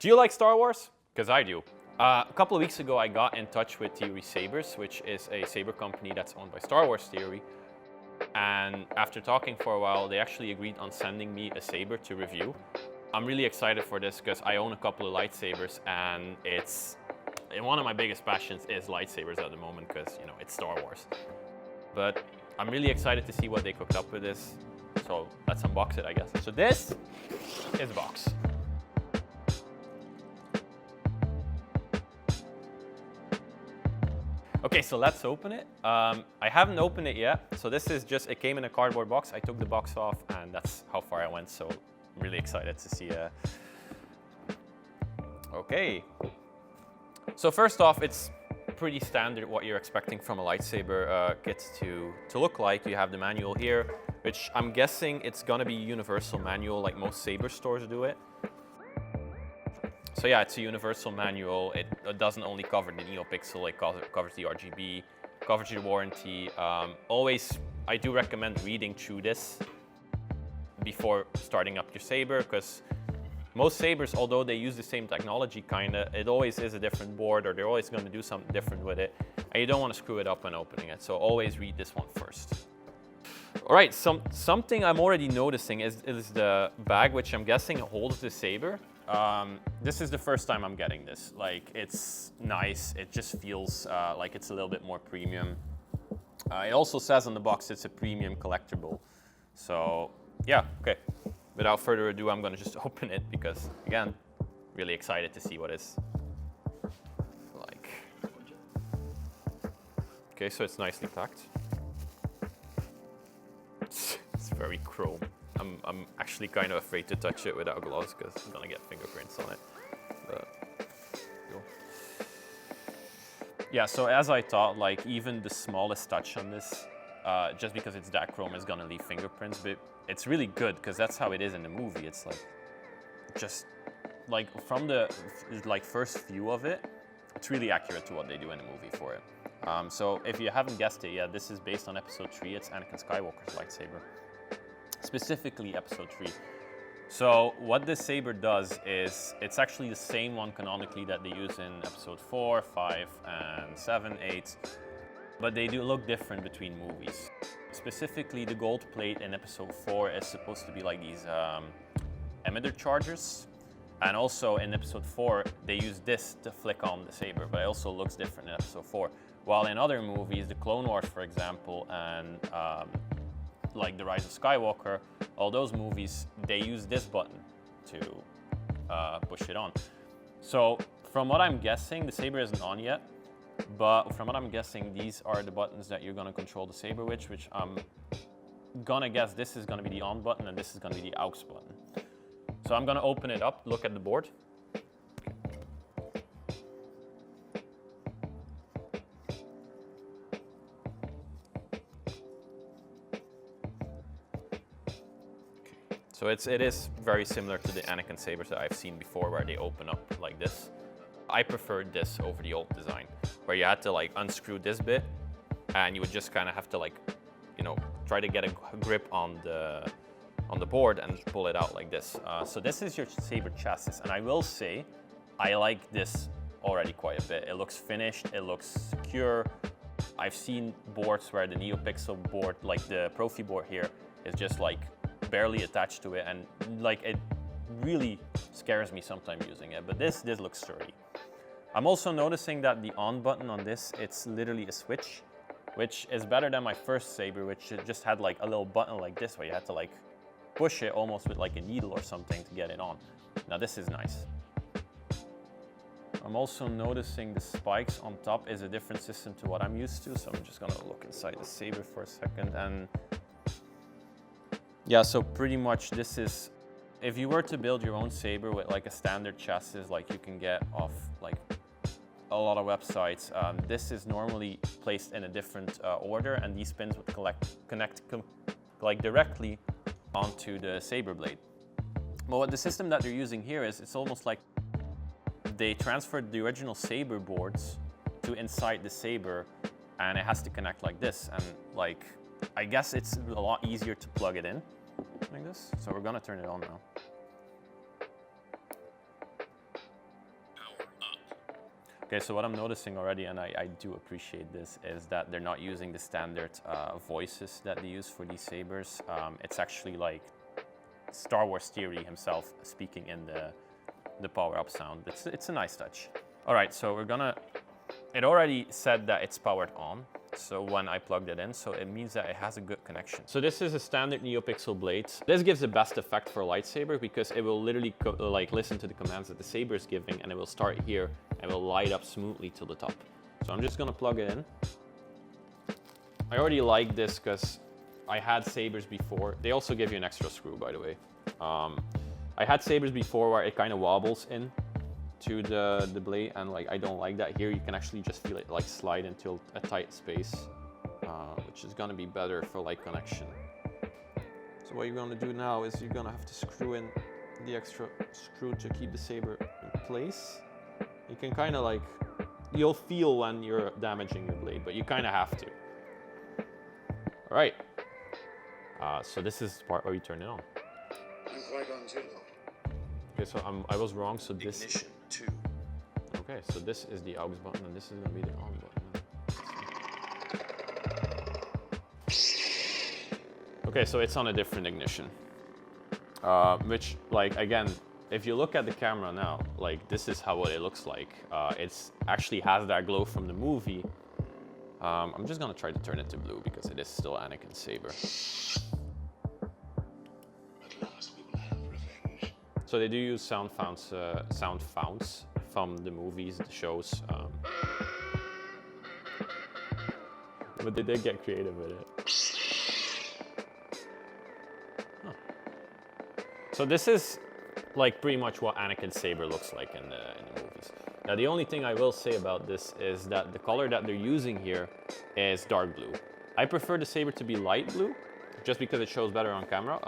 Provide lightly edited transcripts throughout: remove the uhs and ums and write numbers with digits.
Do you like Star Wars? Because I do. A couple of weeks ago, I got in touch with Sabers, which is a saber company that's owned by Star Wars Theory. And after talking for a while, they actually agreed on sending me a saber to review. I'm really excited for this because I own a couple of lightsabers, and one of my biggest passions is lightsabers at the moment because, you know, it's Star Wars. But I'm really excited to see what they cooked up with this. So let's unbox it, I guess. So this is the box. Okay, so let's open it. I haven't opened it yet. So this is just, it came in a cardboard box. I took the box off and that's how far I went. So I'm really excited to see. Okay. So first off, it's pretty standard what you're expecting from a lightsaber kit to look like. You have the manual here, which I'm guessing it's gonna be universal manual like most saber stores do it. So yeah, it's a universal manual. It doesn't only cover the NeoPixel, it covers the RGB, covers your warranty. Always, I do recommend reading through this before starting up your saber, because most sabers, although they use the same technology kinda, it always is a different board, or they're always gonna do something different with it, and you don't wanna screw it up when opening it. So always read this one first. All right, something I'm already noticing is the bag, which I'm guessing holds the saber. This is the first time I'm getting this. Like, it's nice. It just feels like it's a little bit more premium. It also says on the box it's a premium collectible. So yeah, okay. Without further ado, I'm gonna just open it because, again, really excited to see what it's like. Okay, so it's nicely packed. It's very chrome. I'm actually kind of afraid to touch it without gloves because I'm gonna get fingerprints on it. But cool. Yeah, so as I thought, like even the smallest touch on this, just because it's that chrome, is gonna leave fingerprints. But it's really good because that's how it is in the movie. It's like just like from the first view of it, it's really accurate to what they do in the movie for it. So if you haven't guessed it yet, this is based on Episode 3. It's Anakin Skywalker's lightsaber. Specifically Episode 3. So what this saber does is, it's actually the same one canonically that they use in Episode 4, 5, and 7, 8, but they do look different between movies. Specifically, the gold plate in Episode 4 is supposed to be like these emitter chargers, and also in Episode 4 they use this to flick on the saber, but it also looks different in Episode 4. While in other movies, the Clone Wars, for example, and like The Rise of Skywalker, all those movies, they use this button to push it on. So from what I'm guessing, the saber isn't on yet, but from what I'm guessing, these are the buttons that you're gonna control the saber with, which I'm gonna guess this is gonna be the on button and this is gonna be the aux button. So I'm gonna open it up, look at the board. So it is very similar to the Anakin sabers that I've seen before, where they open up like this. I preferred this over the old design, where you had to like unscrew this bit, and you would just kind of have to like, you know, try to get a grip on the board and pull it out like this. So this is your saber chassis, and I will say, I like this already quite a bit. It looks finished, it looks secure. I've seen boards where the NeoPixel board, like the Profi board here, is just like barely attached to it, and like it really scares me sometimes using it, but this looks sturdy. I'm also noticing that the on button on this, it's literally a switch, which is better than my first saber, which just had like a little button like this where you had to like push it almost with like a needle or something to get it on. Now this is nice. I'm also noticing the spikes on top is a different system to what I'm used to, so I'm just gonna look inside the saber for a second. And yeah, so pretty much this is, if you were to build your own saber with like a standard chassis like you can get off like a lot of websites, this is normally placed in a different order, and these pins would connect like directly onto the saber blade. But what the system that they're using here is, it's almost like they transferred the original saber boards to inside the saber, and it has to connect like this, and like I guess it's a lot easier to plug it in like this. So we're gonna turn it on now. Okay, so what I'm noticing already, and I do appreciate this, is that they're not using the standard voices that they use for these sabers. It's actually like Star Wars Theory himself speaking in the power-up sound. It's a nice touch. All right, so we're gonna, it already said that it's powered on. So when I plugged it in, so it means that it has a good connection. So this is a standard NeoPixel blade. This gives the best effect for a lightsaber because it will literally like listen to the commands that the saber is giving, and it will start here and will light up smoothly to the top. So I'm just gonna plug it in. I already like this because I had sabers before. They also give you an extra screw, by the way. I had sabers before where it kind of wobbles in to the blade, and like I don't like that. Here you can actually just feel it like slide into a tight space, which is gonna be better for light connection. So what you're gonna do now is you're gonna have to screw in the extra screw to keep the saber in place. You can kind of like, you'll feel when you're damaging your blade, but you kind of have to. All right, so this is the part where you turn it on. I'm quite on too. Okay, so I was wrong, so this... Ignition 2. Okay, so this is the aux button, and this is going to be the on button. Okay, so it's on a different ignition. Which, like, again, if you look at the camera now, like, this is how it looks like. It's actually has that glow from the movie. I'm just going to try to turn it to blue because it is still Anakin's saber. So they do use sound founts from the movies, the shows. But they did get creative with it. Huh. So this is like pretty much what Anakin's saber looks like in the movies. Now the only thing I will say about this is that the color that they're using here is dark blue. I prefer the saber to be light blue, just because it shows better on camera.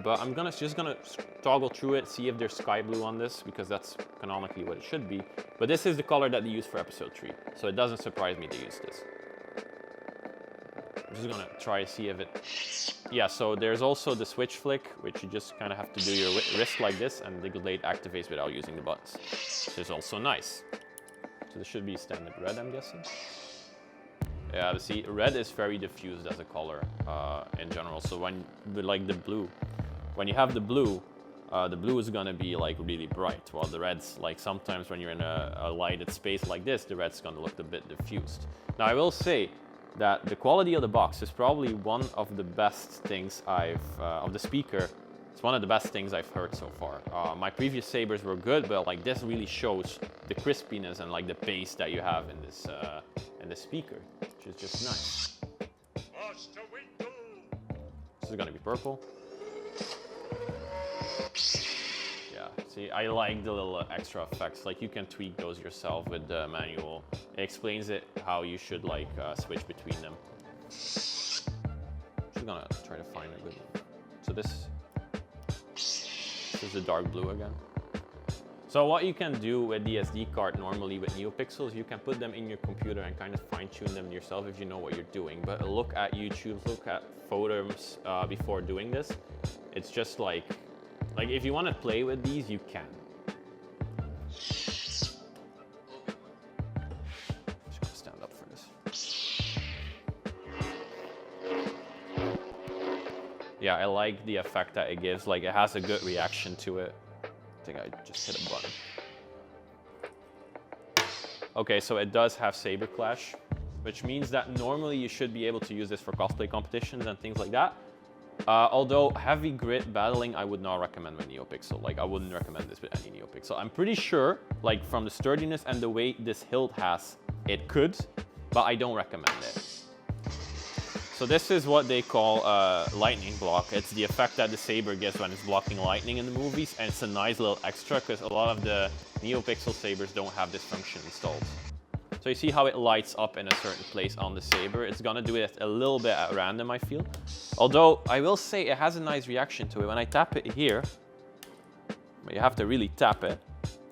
But I'm just gonna toggle through it, see if there's sky blue on this, because that's canonically what it should be. But this is the color that they use for episode 3, so it doesn't surprise me they use this. I'm just gonna try to see if it... Yeah, so there's also the switch flick, which you just kind of have to do your wrist like this, and the blade activates without using the buttons, which is also nice. So this should be standard red, I'm guessing. Yeah, see, red is very diffused as a color in general. So when, like the blue, when you have the blue is gonna be like really bright, while the red's like sometimes when you're in a lighted space like this, the red's gonna look a bit diffused. Now I will say that the quality of the box is probably one of the best things of the speaker. It's one of the best things I've heard so far. My previous sabers were good, but like this really shows the crispiness and like the bass that you have in this speaker, which is just nice. This is gonna be purple. Yeah, see, I like the little extra effects. Like you can tweak those yourself with the manual. It explains it how you should like switch between them. Just gonna try to find a good one. So this is the dark blue again. So what you can do with the SD card normally with NeoPixels, you can put them in your computer and kind of fine tune them yourself if you know what you're doing. But look at YouTube, look at forums before doing this. It's just like if you want to play with these, you can. Just gonna stand up for this. Yeah, I like the effect that it gives. Like it has a good reaction to it. I think I just hit a button. Okay, so it does have saber clash, which means that normally you should be able to use this for cosplay competitions and things like that. Although heavy grit battling, I would not recommend with NeoPixel. Like I wouldn't recommend this with any NeoPixel. I'm pretty sure, like from the sturdiness and the weight this hilt has, it could, but I don't recommend it. So this is what they call lightning block. It's the effect that the saber gives when it's blocking lightning in the movies, and it's a nice little extra because a lot of the NeoPixel sabers don't have this function installed. So you see how it lights up in a certain place on the saber. It's gonna do it a little bit at random, I feel. Although I will say it has a nice reaction to it. When I tap it here, but you have to really tap it.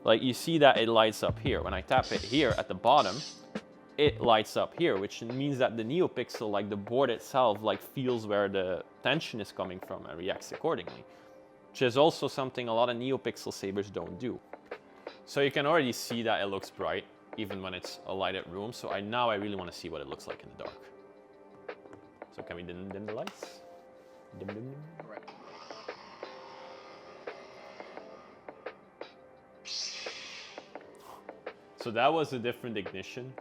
Like you see that it lights up here. When I tap it here at the bottom, it lights up here, which means that the NeoPixel, like the board itself, like feels where the tension is coming from and reacts accordingly, which is also something a lot of NeoPixel sabers don't do. So you can already see that it looks bright, even when it's a lighted room. So now I really want to see what it looks like in the dark. So can we dim the lights? Dim, dim, dim. Right. So that was a different ignition.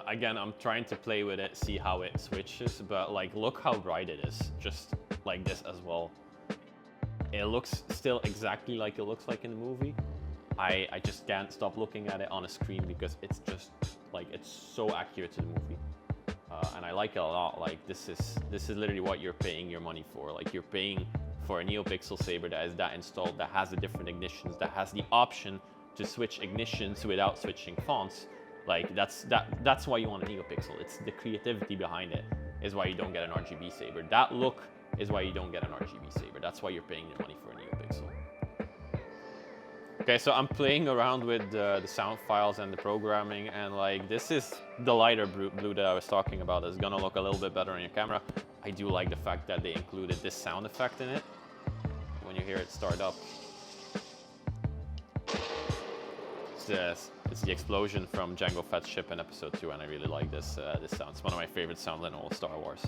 Again, I'm trying to play with it, see how it switches, but like, look how bright it is, just like this as well. It looks still exactly like it looks like in the movie. I just can't stop looking at it on a screen because it's just like, it's so accurate to the movie. And I like it a lot. Like, this is literally what you're paying your money for. Like, you're paying for a NeoPixel Saber that is that installed, that has the different ignitions, that has the option to switch ignitions without switching fonts. Like, that's why you want a NeoPixel. It's the creativity behind it is why you don't get an RGB Saber. That look is why you don't get an RGB Saber. That's why you're paying your money for a NeoPixel. Okay, so I'm playing around with the sound files and the programming, and like, this is the lighter blue that I was talking about. It's gonna look a little bit better on your camera. I do like the fact that they included this sound effect in it when you hear it start up. It's the explosion from Jango Fett's ship in episode 2, and I really like this sound. It's one of my favorite sounds in all Star Wars.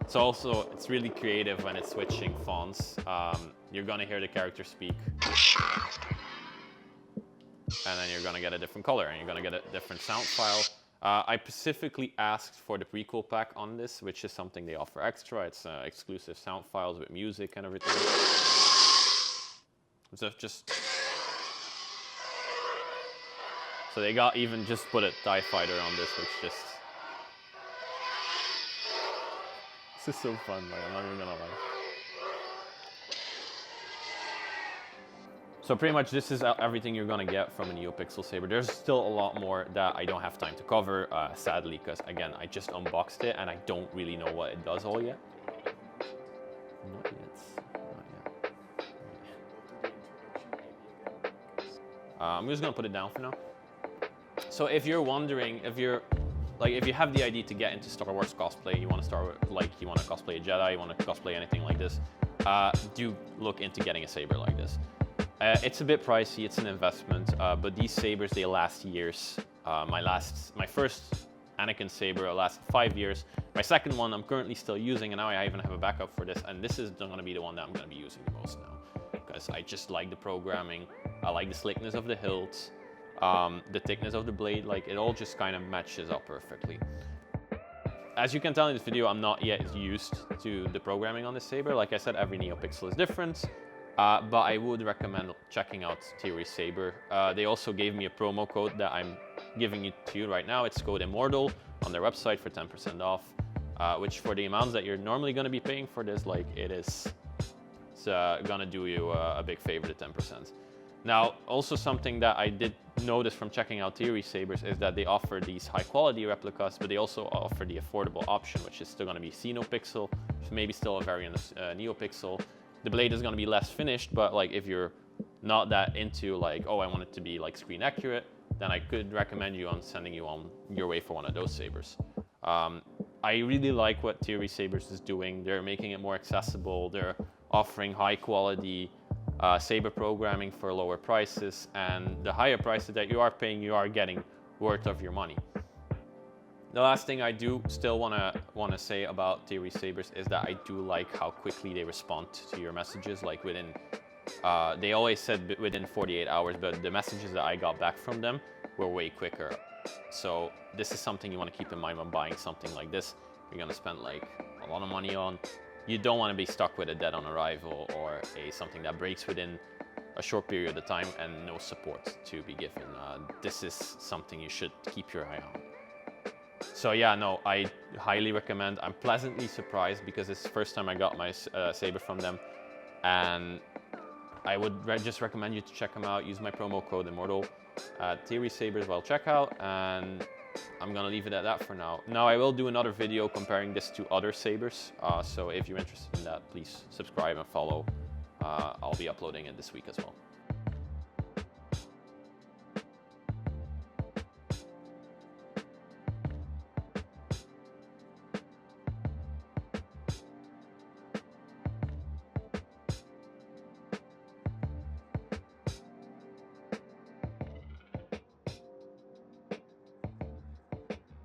It's really creative when it's switching fonts. You're gonna hear the character speak, and then you're gonna get a different color, and you're gonna get a different sound file. I specifically asked for the prequel pack on this, which is something they offer extra. It's exclusive sound files with music and everything. So they got even just put a TIE fighter on this, which just... This is so fun, like, I'm not even gonna lie. So pretty much this is everything you're gonna get from a NeoPixel Saber. There's still a lot more that I don't have time to cover, sadly, because again, I just unboxed it and I don't really know what it does all yet. Not yet. I'm just gonna put it down for now. So if you're wondering, if you have the idea to get into Star Wars cosplay, you want to cosplay a Jedi, you want to cosplay anything like this, do look into getting a saber like this. It's a bit pricey, it's an investment, but these sabers, they last years. My first Anakin saber lasted 5 years. My second one I'm currently still using, and now I even have a backup for this, and this is going to be the one that I'm going to be using the most now, because I just like the programming, I like the slickness of the hilt. The thickness of the blade, like, it all just kind of matches up perfectly. As you can tell in this video, I'm not yet used to the programming on this saber. Like I said, every NeoPixel is different, but I would recommend checking out Theory Saber. They also gave me a promo code that I'm giving it to you right now. It's code Immortal on their website for 10% off, which for the amounts that you're normally going to be paying for this, like, it's gonna do you a big favor, the 10%. Now, also something that I did notice from checking out Theory Sabers is that they offer these high quality replicas, but they also offer the affordable option, which is still going to be Xenopixel, maybe still a variant of NeoPixel. The blade is going to be less finished, but like, if you're not that into like, oh, I want it to be like screen accurate, then I could recommend you on sending you on your way for one of those sabers. I really like what Theory Sabers is doing. They're making it more accessible. They're offering high quality saber programming for lower prices, and the higher prices that you are paying, you are getting worth of your money. The last thing I do still want to say about Theory Sabers is that I do like how quickly they respond to your messages. Like, within, they always said within 48 hours, but the messages that I got back from them were way quicker. So this is something you want to keep in mind when buying something like this. You're going to spend like a lot of money on. You don't want to be stuck with a dead on arrival or something that breaks within a short period of time and no support to be given. This is something you should keep your eye on. So yeah, no, I highly recommend. I'm pleasantly surprised because it's the first time I got my saber from them, and I would just recommend you to check them out. Use my promo code Immortal at Theory Sabers while checkout, and I'm gonna leave it at that for now. Now I will do another video comparing this to other sabers, so if you're interested in that, please subscribe and follow. I'll be uploading it this week as well.